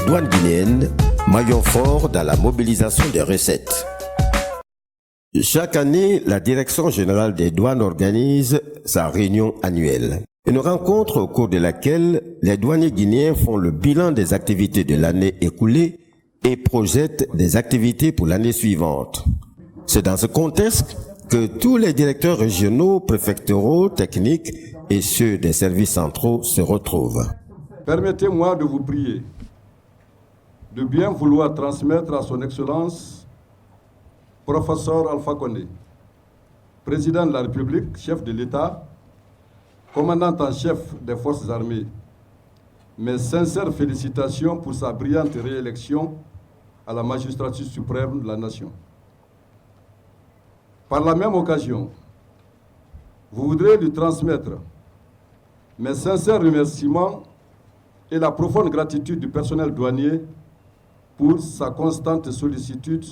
douanes guinéennes, maillon fort dans la mobilisation des recettes. Chaque année, la Direction générale des douanes organise sa réunion annuelle. Une rencontre au cours de laquelle les douaniers guinéens font le bilan des activités de l'année écoulée et projettent des activités pour l'année suivante. C'est dans ce contexte que tous les directeurs régionaux, préfectoraux, techniques et ceux des services centraux se retrouvent. Permettez-moi de vous prier de bien vouloir transmettre à son Excellence, Professeur Alpha Condé, Président de la République, chef de l'État, commandant en chef des forces armées, mes sincères félicitations pour sa brillante réélection à la magistrature suprême de la nation. Par la même occasion, vous voudrez lui transmettre mes sincères remerciements et la profonde gratitude du personnel douanier pour sa constante sollicitude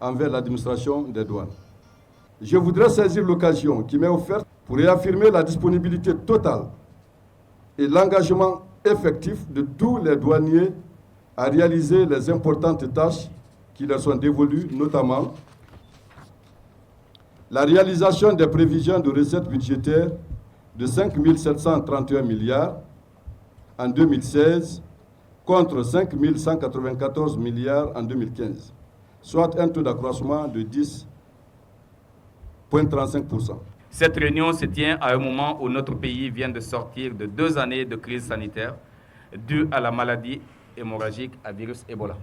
envers l'administration des douanes. Je voudrais saisir l'occasion qui m'est offerte pour réaffirmer la disponibilité totale et l'engagement effectif de tous les douaniers à réaliser les importantes tâches qui leur sont dévolues, notamment la réalisation des prévisions de recettes budgétaires de 5 731 milliards en 2016 contre 5 194 milliards en 2015, soit un taux d'accroissement de 10,35%. Cette réunion se tient à un moment où notre pays vient de sortir de 2 années de crise sanitaire due à la maladie hémorragique à virus Ebola.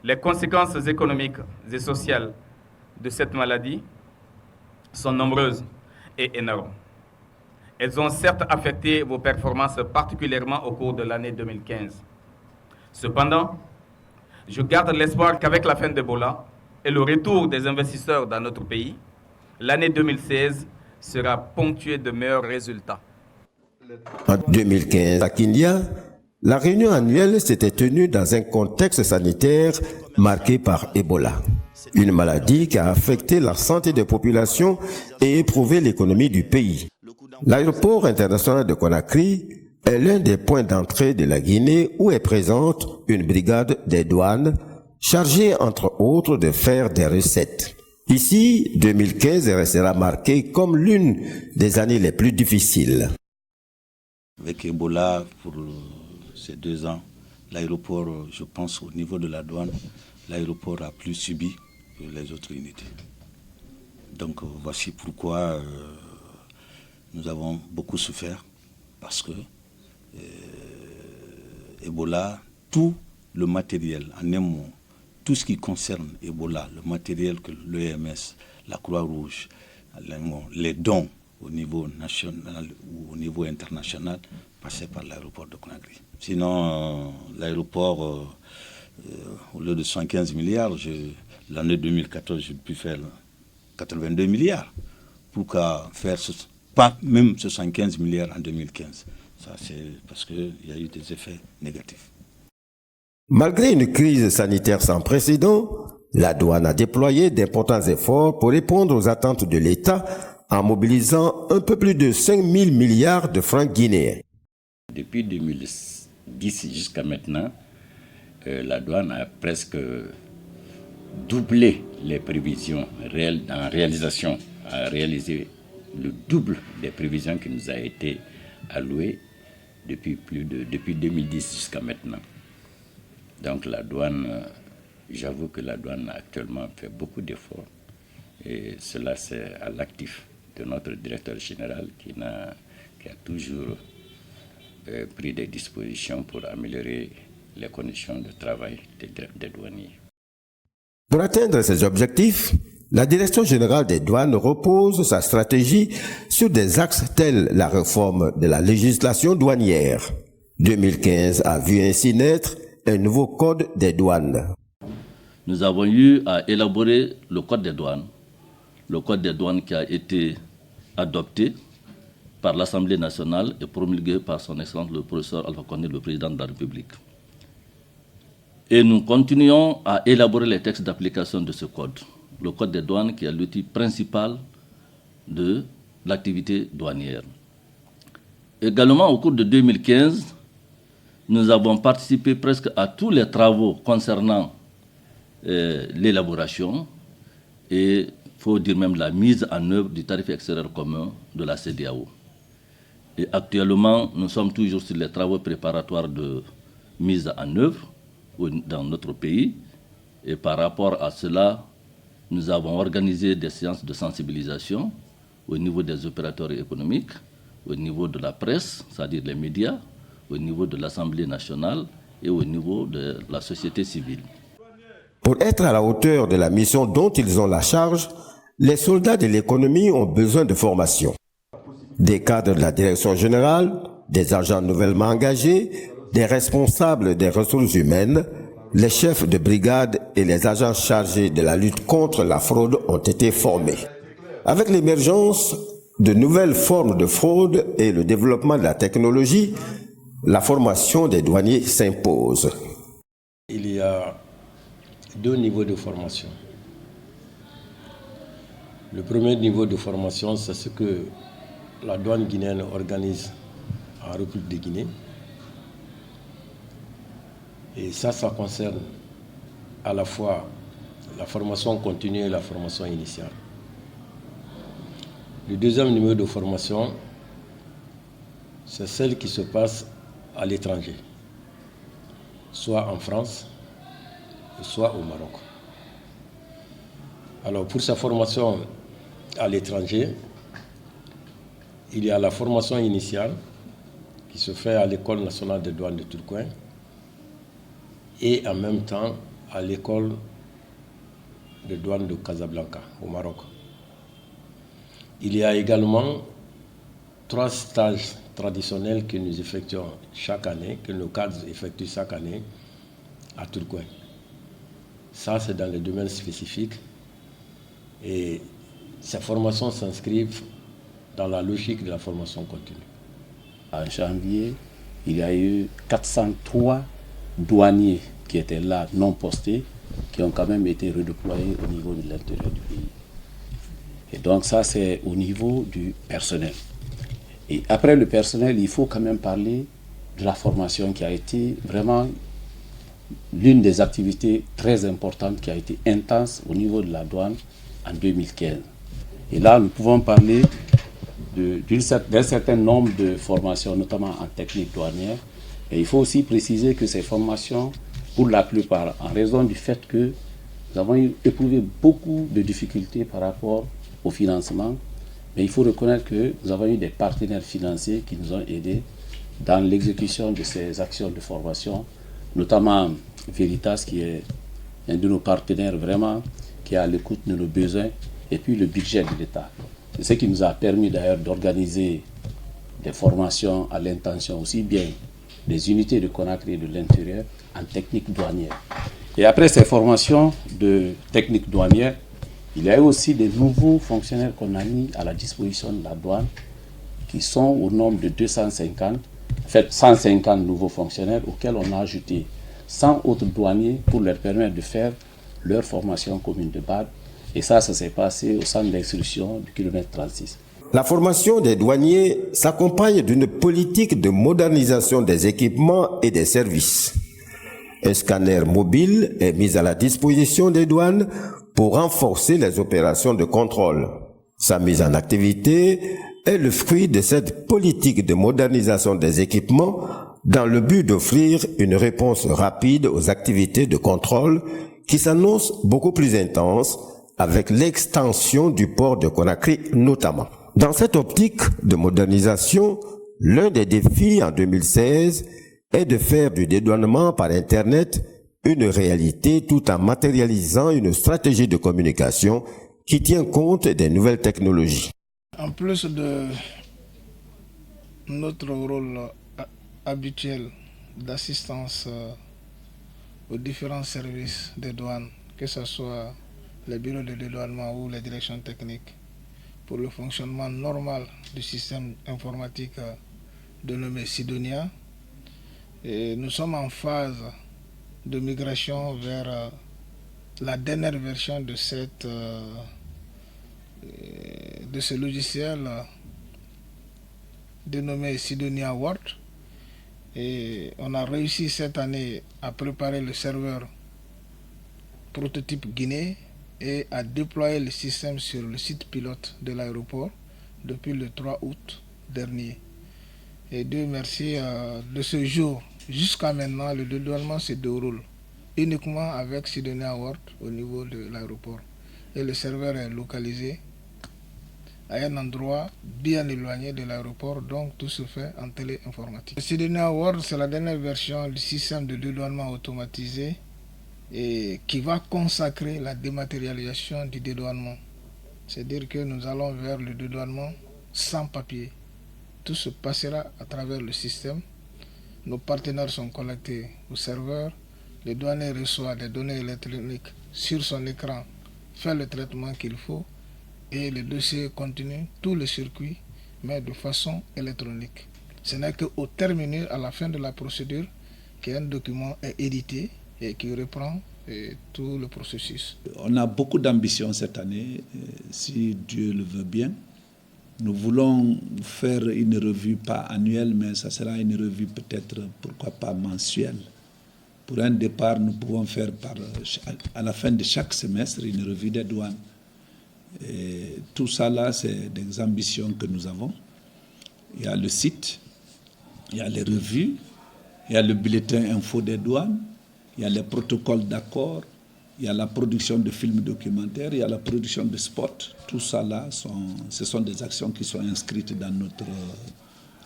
Les conséquences économiques et sociales de cette maladie sont nombreuses et énormes. Elles ont certes affecté vos performances particulièrement au cours de l'année 2015. Cependant, je garde l'espoir qu'avec la fin d'Ebola et le retour des investisseurs dans notre pays, l'année 2016 sera ponctuée de meilleurs résultats. En 2015, à Kindia, la réunion annuelle s'était tenue dans un contexte sanitaire marqué par Ebola, une maladie qui a affecté la santé des populations et éprouvé l'économie du pays. L'aéroport international de Conakry est l'un des points d'entrée de la Guinée où est présente une brigade des douanes chargée entre autres de faire des recettes. Ici, 2015 restera marqué comme l'une des années les plus difficiles. Avec Ebola, pour ces 2 ans, l'aéroport, je pense au niveau de la douane, l'aéroport a plus subi que les autres unités. Donc voici pourquoi nous avons beaucoup souffert, parce que Ebola, tout le matériel, en un mot, tout ce qui concerne Ebola, le matériel que l'OMS, la Croix-Rouge, les dons au niveau national ou au niveau international passaient par l'aéroport de Conakry. Sinon, l'aéroport, au lieu de 115 milliards, l'année 2014, j'ai pu faire 82 milliards. Pourquoi faire pas même 75 milliards en 2015? Ça, c'est parce qu'il y a eu des effets négatifs. Malgré une crise sanitaire sans précédent, la douane a déployé d'importants efforts pour répondre aux attentes de l'État en mobilisant un peu plus de 5 000 milliards de francs guinéens. Depuis 2010 jusqu'à maintenant, la douane a presque doublé les prévisions réelles en réalisation, a réalisé le double des prévisions qui nous a été allouées depuis 2010 jusqu'à maintenant. Donc la douane, j'avoue que la douane actuellement fait beaucoup d'efforts et cela c'est à l'actif de notre directeur général qui a toujours pris des dispositions pour améliorer les conditions de travail des douaniers. Pour atteindre ces objectifs, la Direction générale des douanes repose sa stratégie sur des axes tels la réforme de la législation douanière. 2015 a vu ainsi naître un nouveau code des douanes. Nous avons eu à élaborer le code des douanes qui a été adopté par l'Assemblée nationale et promulgué par son Excellence le professeur Alpha Condé, le président de la République. Et nous continuons à élaborer les textes d'application de ce code. Le code des douanes qui est l'outil principal de l'activité douanière. Également, au cours de 2015, nous avons participé presque à tous les travaux concernant l'élaboration et, il faut dire même, la mise en œuvre du tarif extérieur commun de la CEDEAO. Et actuellement, nous sommes toujours sur les travaux préparatoires de mise en œuvre dans notre pays. Et par rapport à cela, nous avons organisé des séances de sensibilisation au niveau des opérateurs économiques, au niveau de la presse, c'est-à-dire les médias, au niveau de l'Assemblée nationale et au niveau de la société civile. Pour être à la hauteur de la mission dont ils ont la charge, les soldats de l'économie ont besoin de formation. Des cadres de la direction générale, des agents nouvellement engagés, des responsables des ressources humaines, les chefs de brigade et les agents chargés de la lutte contre la fraude ont été formés. Avec l'émergence de nouvelles formes de fraude et le développement de la technologie, la formation des douaniers s'impose. Il y a 2 niveaux de formation. Le premier niveau de formation, c'est ce que la douane guinéenne organise en République de Guinée. Et ça concerne à la fois la formation continue et la formation initiale. Le deuxième niveau de formation, c'est celle qui se passe à l'étranger, soit en France, soit au Maroc. Alors pour sa formation à l'étranger, il y a la formation initiale qui se fait à l'École nationale des douanes de Tourcoing et en même temps à l'École de douane de Casablanca au Maroc. Il y a également 3 stages traditionnels que nous effectuons chaque année, que nos cadres effectuent chaque année à Tourcoing. Ça, c'est dans les domaines spécifiques et ces formations s'inscrivent dans la logique de la formation continue. En janvier, il y a eu 403 douaniers qui étaient là, non postés, qui ont quand même été redéployés au niveau de l'intérieur du pays. Et donc ça, c'est au niveau du personnel. Et après le personnel, il faut quand même parler de la formation qui a été vraiment l'une des activités très importantes qui a été intense au niveau de la douane en 2015. Et là, nous pouvons parler d'un certain nombre de formations, notamment en technique douanière. Et il faut aussi préciser que ces formations, pour la plupart, en raison du fait que nous avons éprouvé beaucoup de difficultés par rapport au financement, mais il faut reconnaître que nous avons eu des partenaires financiers qui nous ont aidés dans l'exécution de ces actions de formation, notamment Veritas, qui est un de nos partenaires vraiment, qui est à l'écoute de nos besoins, et puis le budget de l'État. C'est ce qui nous a permis d'ailleurs d'organiser des formations à l'intention aussi bien des unités de Conakry de l'intérieur en technique douanière. Et après ces formations de technique douanière, il y a eu aussi des nouveaux fonctionnaires qu'on a mis à la disposition de la douane qui sont au nombre de 250, en fait 150 nouveaux fonctionnaires auxquels on a ajouté 100 autres douaniers pour leur permettre de faire leur formation commune de base. Et ça s'est passé au centre d'instruction du kilomètre 36. La formation des douaniers s'accompagne d'une politique de modernisation des équipements et des services. Un scanner mobile est mis à la disposition des douanes pour renforcer les opérations de contrôle. Sa mise en activité est le fruit de cette politique de modernisation des équipements dans le but d'offrir une réponse rapide aux activités de contrôle qui s'annoncent beaucoup plus intenses avec l'extension du port de Conakry notamment. Dans cette optique de modernisation, l'un des défis en 2016 est de faire du dédouanement par Internet une réalité tout en matérialisant une stratégie de communication qui tient compte des nouvelles technologies. En plus de notre rôle habituel d'assistance aux différents services des douanes, que ce soit les bureaux de dédouanement ou les directions techniques, pour le fonctionnement normal du système informatique dénommé Sidonia. Et nous sommes en phase de migration vers la dernière version de ce logiciel dénommé Sidonia World. Et on a réussi cette année à préparer le serveur prototype Guinée et à déployer le système sur le site pilote de l'aéroport depuis le 3 août dernier. Et Dieu merci, de ce jour jusqu'à maintenant, le dédouanement se déroule uniquement avec Sidonia World au niveau de l'aéroport. Et le serveur est localisé à un endroit bien éloigné de l'aéroport, donc tout se fait en téléinformatique. Sidonia World, c'est la dernière version du système de dédouanement automatisé et qui va consacrer la dématérialisation du dédouanement. C'est-à-dire que nous allons vers le dédouanement sans papier. Tout se passera à travers le système. Nos partenaires sont connectés au serveur. Le douanier reçoit des données électroniques sur son écran, fait le traitement qu'il faut et le dossier continue tout le circuit, mais de façon électronique. Ce n'est qu'au terminus, à la fin de la procédure, qu'un document est édité et qui reprend tout le processus. On a beaucoup d'ambition cette année, si Dieu le veut bien. Nous voulons faire une revue, pas annuelle, mais ça sera une revue peut-être, pourquoi pas mensuelle. Pour un départ, nous pouvons faire à la fin de chaque semestre une revue des douanes. Et tout ça là, c'est des ambitions que nous avons. Il y a le site, il y a les revues, il y a le bulletin info des douanes, il y a les protocoles d'accord, il y a la production de films documentaires, il y a la production de spots. Tout ça là, ce sont des actions qui sont inscrites dans notre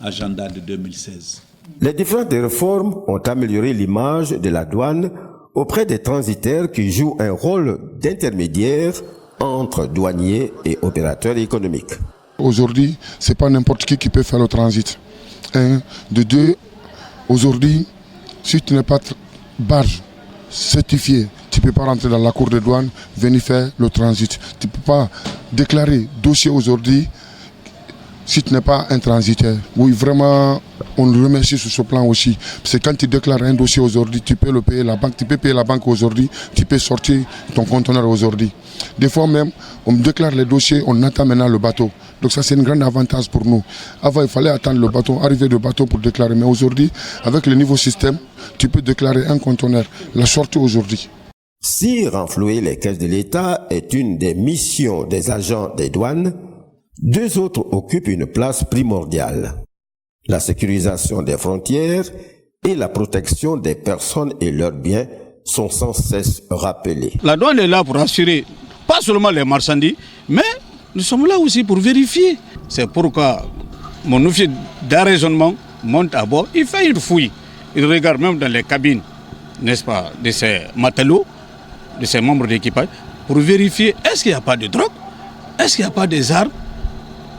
agenda de 2016. Les différentes réformes ont amélioré l'image de la douane auprès des transitaires qui jouent un rôle d'intermédiaire entre douaniers et opérateurs économiques. Aujourd'hui, ce n'est pas n'importe qui peut faire le transit. Un, de deux, aujourd'hui, si tu n'es pas barge certifié, tu ne peux pas rentrer dans la cour de douane, venir faire le transit. Tu ne peux pas déclarer dossier aujourd'hui si tu n'es pas un transitaire. Oui, vraiment, on le remercie sur ce plan aussi. Parce que quand tu déclares un dossier aujourd'hui, tu peux le payer la banque. Tu peux payer la banque aujourd'hui, tu peux sortir ton conteneur aujourd'hui. Des fois même, on déclare les dossiers, on attend maintenant le bateau. Donc ça, c'est un grand avantage pour nous. Avant, il fallait attendre le bateau, arriver le bateau pour déclarer. Mais aujourd'hui, avec le nouveau système, tu peux déclarer un conteneur, la sortie aujourd'hui. Si renflouer les caisses de l'État est une des missions des agents des douanes, deux autres occupent une place primordiale. La sécurisation des frontières et la protection des personnes et leurs biens sont sans cesse rappelés. La douane est là pour assurer pas seulement les marchandises, mais nous sommes là aussi pour vérifier. C'est pourquoi mon officier d'arraisonnement monte à bord, il fait une fouille. Il regarde même dans les cabines, n'est-ce pas, de ces matelots, de ces membres d'équipage, pour vérifier est-ce qu'il n'y a pas de drogue, est-ce qu'il n'y a pas des armes,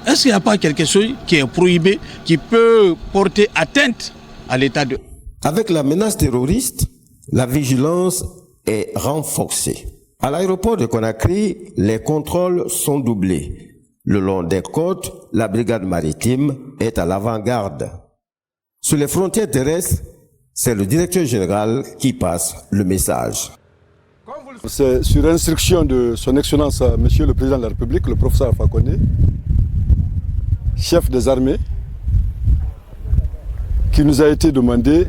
est-ce qu'il n'y a pas quelque chose qui est prohibé, qui peut porter atteinte à l'état de... Avec la menace terroriste, la vigilance est renforcée. À l'aéroport de Conakry, les contrôles sont doublés. Le long des côtes, la brigade maritime est à l'avant-garde. Sur les frontières terrestres, c'est le directeur général qui passe le message. C'est sur instruction de son Excellence, Monsieur le Président de la République, le professeur Alpha Condé, chef des armées, qui nous a été demandé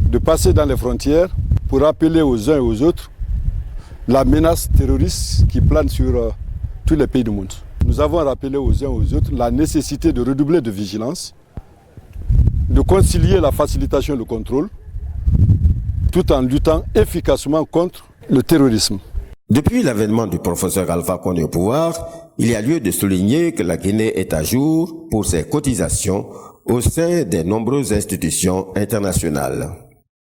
de passer dans les frontières pour rappeler aux uns et aux autres la menace terroriste qui plane sur tous les pays du monde. Nous avons rappelé aux uns et aux autres la nécessité de redoubler de vigilance, de concilier la facilitation et le contrôle, tout en luttant efficacement contre le terrorisme. Depuis l'avènement du professeur Alpha Condé au pouvoir, il y a lieu de souligner que la Guinée est à jour pour ses cotisations au sein des nombreuses institutions internationales.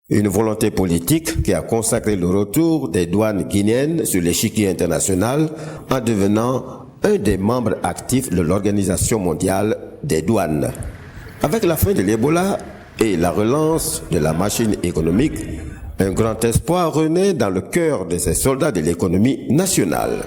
Une volonté politique qui a consacré le retour des douanes guinéennes sur l'échiquier international en devenant un des membres actifs de l'Organisation mondiale des douanes. Avec la fin de l'Ebola et la relance de la machine économique, un grand espoir renaît dans le cœur de ces soldats de l'économie nationale.